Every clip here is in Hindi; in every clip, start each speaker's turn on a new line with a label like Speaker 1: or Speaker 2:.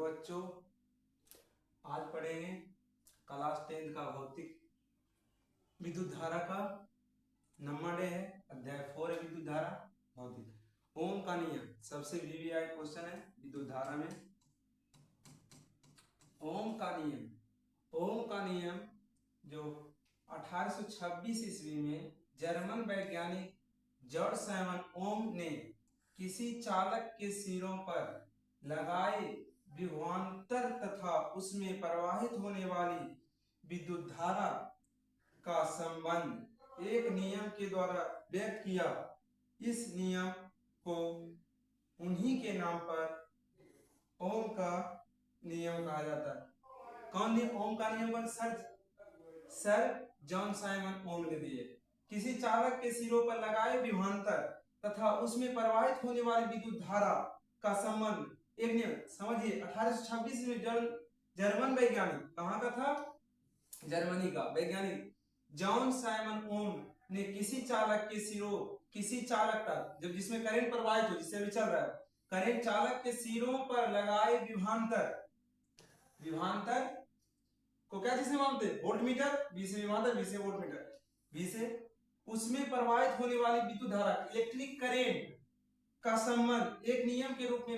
Speaker 1: बच्चों, आज पढ़ेंगे क्लास 10 का भौतिक विद्युत धारा का नंबर डे है। अध्याय 4 है विद्युत धारा भौतिक। ओम का नियम सबसे वीवीआई क्वेश्चन है विद्युत धारा में। ओम का नियम जो 1826 ईस्वी में जर्मन वैज्ञानिक जॉर्ज साइमन ओम ने किसी चालक के सिरों पर लगाए विभवांतर तथा उसमें प्रवाहित होने वाली विद्युत धारा का संबंध एक नियम के द्वारा व्यक्त किया। इस नियम को उन्हीं के नाम पर ओम का नियम कहा जाता है। कौन ने ओम का नियम पर सर जॉन साइमन ओम ने दिए। किसी चालक के सिरों पर लगाए विभवांतर तथा उसमें प्रवाहित होने वाली विद्युत धारा का संबंध एक नियम। समझिए 1826 में जर्मन वैज्ञानिक, कहाँ का था? जर्मनी का वैज्ञानिक जॉन साइमन ओम ने किसी चालक के सिरों, किसी चालक का जब जिसमें करंट प्रवाहित हो, जिससे भी चल रहा है, करंट चालक के सिरों पर लगाए विभवांतर को क्या जिसे मानते हैं? वोल्टमीटर। V से विभवांतर, V से वोल्टमीटर, V से उसमें प्रवाहित होने वाली विद्युत धारा इलेक्ट्रिक करंट का संबंध एक नियम के रूप में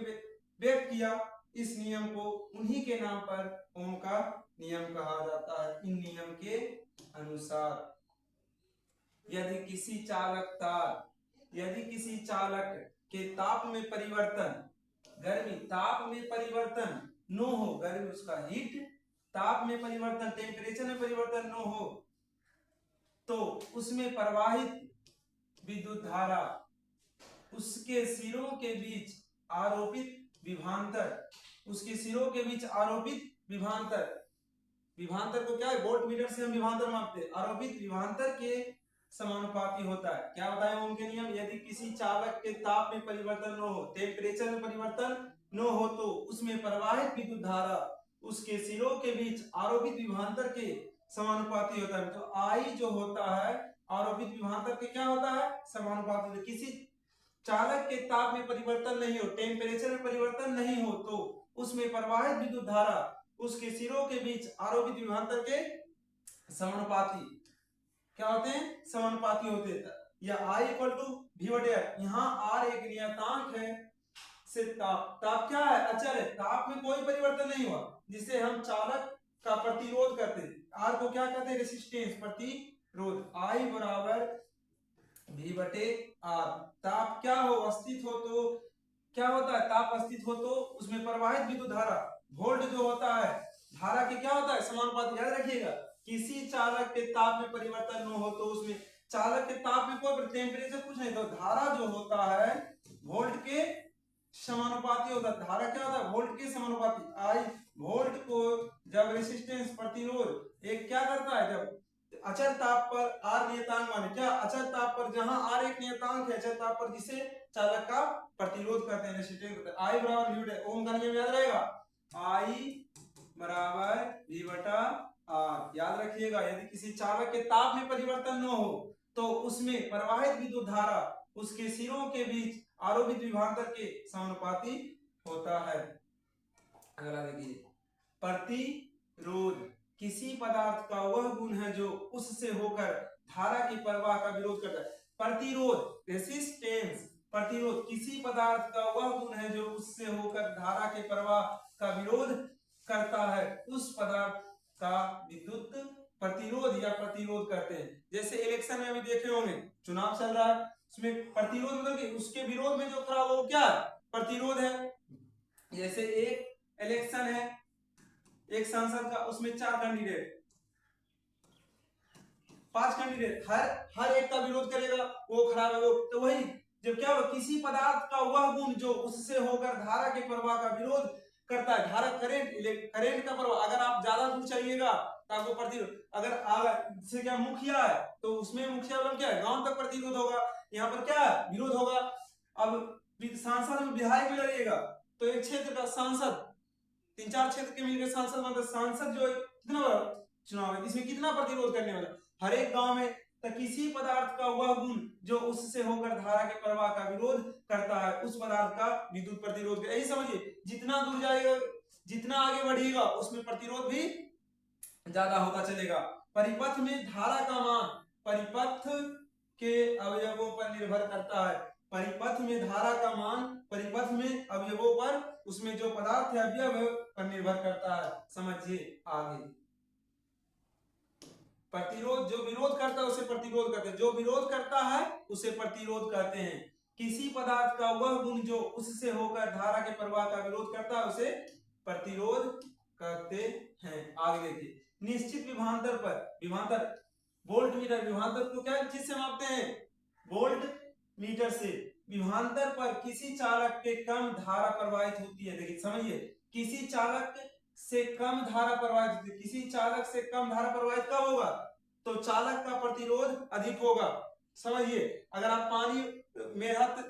Speaker 1: व्यक्त किया। इस नियम को उन्हीं के नाम पर ओम का नियम कहा जाता है। इन नियम के अनुसार यदि किसी चालक के ताप में परिवर्तन, गर्मी ताप में परिवर्तन न हो, गर्मी उसका हीट, ताप में परिवर्तन, टेम्परेचर में परिवर्तन न हो, तो उसमें प्रवाहित विद्युत धारा उसके सिरों के बीच आरोपित विभवांतर, उसके सिरों के बीच आरोपित विभवांतर को क्या है? वोल्टमीटर से हम विभवांतर मापते हैं। आरोपित विभवांतर के समानुपाती होता है। क्या बताएं ओम के नियम? यदि किसी चालक के ताप में परिवर्तन न हो, टेम्परेचर में परिवर्तन न हो, तो उसमें प्रवाहित विद्युत धारा उसके सिरों के बीच आरोपित विभवांतर के समानुपाती होता है। तो आई जो होता है आरोपित विभवांतर के क्या होता है? समानुपाती। किसी चालक के ताप में परिवर्तन नहीं हो, टेम्परेचर में परिवर्तन नहीं हो, तो उसमें प्रवाहित विद्युत धारा उसके सिरों के बीच आरोपित विभवांतर के समानुपाती क्या होते हैं? समानुपाती होते हैं। या I इक्वल टू V/R। यहाँ R एक नियतांक है से ताप क्या है? अचर है। ताप में कोई परिवर्तन नहीं हुआ, जिसे हम चालक का प्रतिरोध करते हैं। R को क्या कहते हैं? रेसिस्टेंस, प्रतिरोध। I बराबर V/R। ताप क्या हो? अस्थित हो तो क्या होता है? ताप अस्थित हो तो उसमें प्रवाहित विद्युत धारा वोल्ट जो होता है धारा के क्या होता है? समानुपाती। याद रखिएगा, किसी चालक के ताप में परिवर्तन न हो तो उसमें चालक के ताप में कोई टेम्परेचर कुछ नहीं, तो धारा जो होता है वोल्ट के समानुपाती होता है। धारा क्या होता है? वोल्ट के समानुपाती। आई वोल्ट को जब रेसिस्टेंस, प्रतिरोध एक क्या करता है? जब अचर ताप पर R नियतांक माने क्या? अचर ताप पर जहां R एक नियतांक है, अचर ताप पर जिसे चालक का प्रतिरोध करते हैं, रेसिस्टेंस करते हैं। I बराबर V/R। ओम का नियम याद रहेगा, I बराबर V/R। याद रखिएगा, यदि किसी चालक के ताप में परिवर्तन न हो तो उसमें प्रवाहित विद्युत धारा उसके सिरों के बीच आरोपित विभवांतर के समानुपाती होता है। अगला देखिए, प्रतिरोध किसी पदार्थ का वह गुण है जो उससे होकर धारा की प्रवाह का विरोध करता है। प्रतिरोध, रेसिस्टेंस, प्रतिरोध किसी पदार्थ का वह गुण है जो उससे होकर धारा के प्रवाह का विरोध करता है। उस पदार्थ का विद्युत प्रतिरोध या प्रतिरोध करते हैं। जैसे इलेक्शन में अभी देखे होंगे, चुनाव चल रहा है, उसमें प्रतिरोध मतलब कि उसके विरोध में जो खड़ा वो क्या है? प्रतिरोध है। जैसे एक इलेक्शन है, एक सांसद का, उसमें 4 कैंडिडेट, 5 कैंडिडेट, हर एक का विरोध करेगा, वो खराब है वो, तो वही जब क्या हो, किसी पदार्थ का वह गुण जो उससे होकर धारा के प्रवाह का विरोध करता है। धारा करंट का प्रवाह, अगर आप ज्यादा दूर चलिएगा तो आपको प्रतिरोध, अगर जैसे क्या मुखिया है तो उसमें मुखिया मतलब क्या है? गांव तक प्रतिरोध होगा, यहाँ पर क्या है? विरोध होगा। अब सांसद में विधायक में लड़िएगा तो एक क्षेत्र का सांसद 3-4 क्षेत्र के मिलकर सांसद बनता है। सांसद जो कितना बड़ा चुनाव है, इसमें कितना प्रतिरोध करने वाला? हर एक गांव में। तो किसी पदार्थ का वह गुण जो उससे होकर धारा के प्रवाह का विरोध करता है, उस पदार्थ का विद्युत प्रतिरोध। यही समझिए, जितना दूर जाएगा जितना आगे बढ़ेगा उसमें प्रतिरोध भी ज्यादा होता चलेगा। परिपथ में धारा का मान परिपथ के अवयवों पर निर्भर करता है। परिपथ में धारा का मान परिपथ में अवयवों पर, उसमें जो पदार्थ है अवयव पर निर्भर करता है। समझिए आगे। प्रतिरोध, जो विरोध करता है उसे प्रतिरोध कहते हैं, जो विरोध करता है उसे प्रतिरोध कहते हैं। किसी पदार्थ का वह गुण जो उससे होकर धारा के प्रवाह का विरोध करता है उसे प्रतिरोध कहते हैं। आगे देखिए, निश्चित विभवांतर पर, विभवांतर वोल्ट मीटर, विभवांतर को क्या चीज से मापते हैं? वोल्ट मीटर से। विभवांतर पर किसी चालक के कम धारा प्रवाहित होती है। देखिए समझिए, किसी चालक से कम धारा प्रवाहित होती है। किसी चालक से कम धारा प्रवाहित कब होगा? तो चालक का प्रतिरोध अधिक होगा। समझिए, अगर आप पानी में हाथ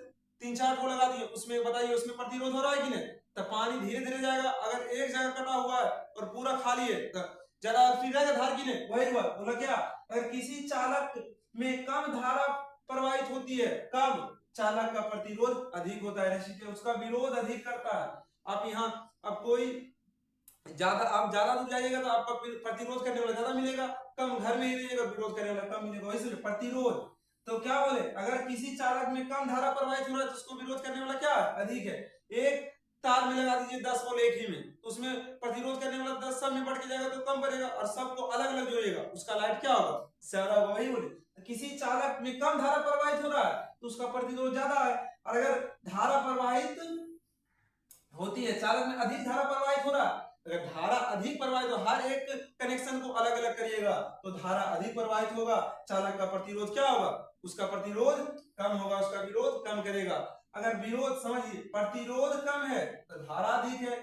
Speaker 1: 3-4 ठो लगा दिए, उसमें बताइए उसमें प्रतिरोध हो रहा है कि नहीं? तो पानी धीरे धीरे जाएगा। अगर एक जगह कटा हुआ है और पूरा खाली है तो ज्यादा फिर जाएगा धार की नहीं? वही हुआ, बोला क्या? अगर किसी चालक में कम धारा प्रवाहित होती है, कब? चालक का प्रतिरोध अधिक होता है, रेसिस्टेंस उसका विरोध अधिक करता है। आप यहाँ अब कोई आप ज्यादा दूर जाइएगा तो आपका प्रतिरोध करने वाला ज्यादा मिलेगा, कम घर में ही रहिएगा विरोध करने वाला कम मिलेगा। इसलिए प्रतिरोध तो क्या बोले, अगर किसी चालक में कम धारा प्रवाहित हो रहा है तो उसको विरोध करने वाला क्या अधिक है। एक तार में लगा दीजिए 10 वोल्ट एक ही में, तो उसमें प्रतिरोध करने वाला 10 सब में बढ़ के जाएगा तो कम करेगा, और सबको अलग अलग जोड़ेगा, उसका लाइट क्या होगा? ज्यादा होगा। वही बोले, किसी चालक में कम धारा प्रवाहित हो रहा है तो उसका प्रतिरोध ज्यादा है, और अगर धारा प्रवाहित होती है, चालक में अधिक धारा प्रवाहित हो रहा है, अगर धारा अधिक प्रवाहित हो, हर एक कनेक्शन को अलग अलग करिएगा तो धारा अधिक प्रवाहित होगा, चालक का प्रतिरोध क्या होगा? उसका प्रतिरोध कम होगा, उसका विरोध कम करेगा। अगर विरोध, समझिए, प्रतिरोध कम है तो धारा अधिक है,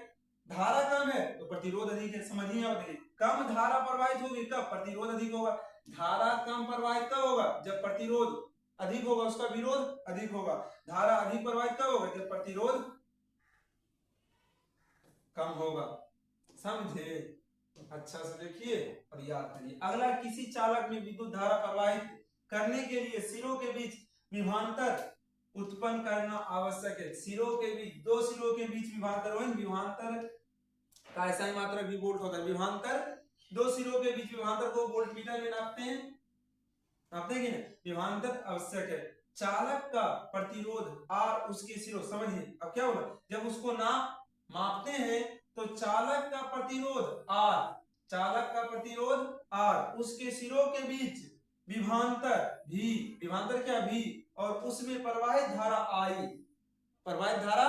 Speaker 1: धारा कम है तो प्रतिरोध अधिक है। समझिए आप, देखिए, कम धारा प्रवाहित होगी तब प्रतिरोध अधिक होगा। धारा कम प्रवाहित कब होगा? जब प्रतिरोध अधिक होगा, उसका विरोध अधिक होगा। धारा अधिक प्रवाहित कब होगा? जब प्रतिरोध कम होगा। समझे? अच्छा से देखिए और याद करिए। अगला, किसी चालक में विद्युत धारा प्रवाहित करने के लिए सिरों के बीच विभवांतर उत्पन्न करना आवश्यक है। सिरों के बीच, दो सिरों के बीच विभवांतर हो, विभवांतर का ऐसा ही मात्रक भी वोल्ट होता है। विभवांतर, दो सिरों के बीच विभवांतर को वोल्ट मीटर में नापते हैं, नापते हैं कि नहीं? विभवांतर आवश्यक है। चालक का प्रतिरोध R उसके सिरों, समझिए अब क्या होगा, जब उसको मापते हैं तो चालक का प्रतिरोध R, चालक का प्रतिरोध R, उसके सिरों के बीच विभवांतर V, विभवांतर क्या V, और उसमें प्रवाहित धारा I, प्रवाहित धारा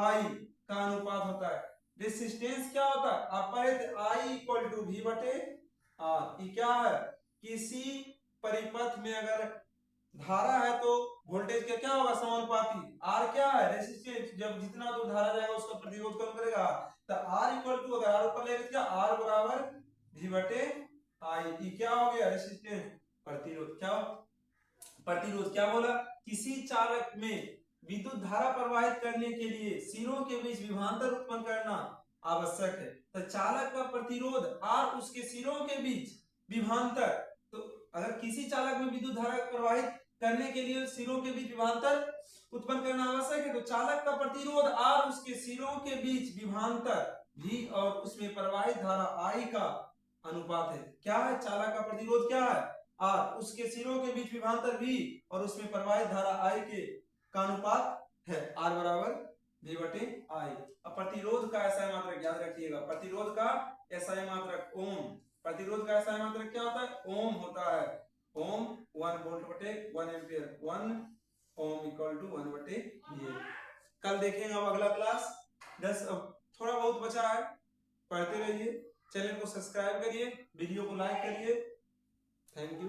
Speaker 1: I का अनुपात होता है। रेसिस्टेंस क्या होता है? अपर्याप्त I इक्वल टू V बटे R। ये क्या है? किसी परिपथ में अगर धारा है तो वोल्टेज का क्या होगा? समानुपाती। R क्या है? रेसिस्टेंस, जब जितना दूर धारा जाएगा उसका प्रतिरोध कम करेगा। तो R इक्वल टू, अगर R ऊपर लेंगे क्या? R बराबर V बटे I। ये क्या हो गया? रेसिस्टेंस, प्रतिरोध। क्या प्रतिरोध क्या बोला? किसी चालक में विद्युत धारा प्रवाहित करने के लिए सिरों के बीच विभवांतर उत्पन्न करना आवश्यक है। तो चालक का प्रतिरोध R, उसके सिरों के बीच विभवांतर, तो अगर किसी चालक में विद्युत धारा प्रवाहित करने के लिए सिरों के बीच विभवांतर उत्पन्न करना आवश्यक है, तो चालक का प्रतिरोध R, उसके सिरों के बीच विभवांतर V और उसमें प्रवाहित धारा I का अनुपात है। क्या है? चालक का प्रतिरोध क्या है? R, उसके सिरों के बीच विभवांतर V और उसमें प्रवाहित धारा I के का अनुपात है। R बराबर V बटे I। अब प्रतिरोध का SI मात्रक याद रखिएगा, प्रतिरोध का SI मात्रक ओम। प्रतिरोध का SI मात्रक क्या होता है? ओम होता है। ओम 1 वोल्ट बटे 1 एम्पियर, 1 ओम इक्वल टू 1 बटे ये। कल देखेंगे अब अगला क्लास 10, अब थोड़ा बहुत बचा है, पढ़ते रहिए। चैनल को सब्सक्राइब करिए, वीडियो को लाइक करिए। Thank you.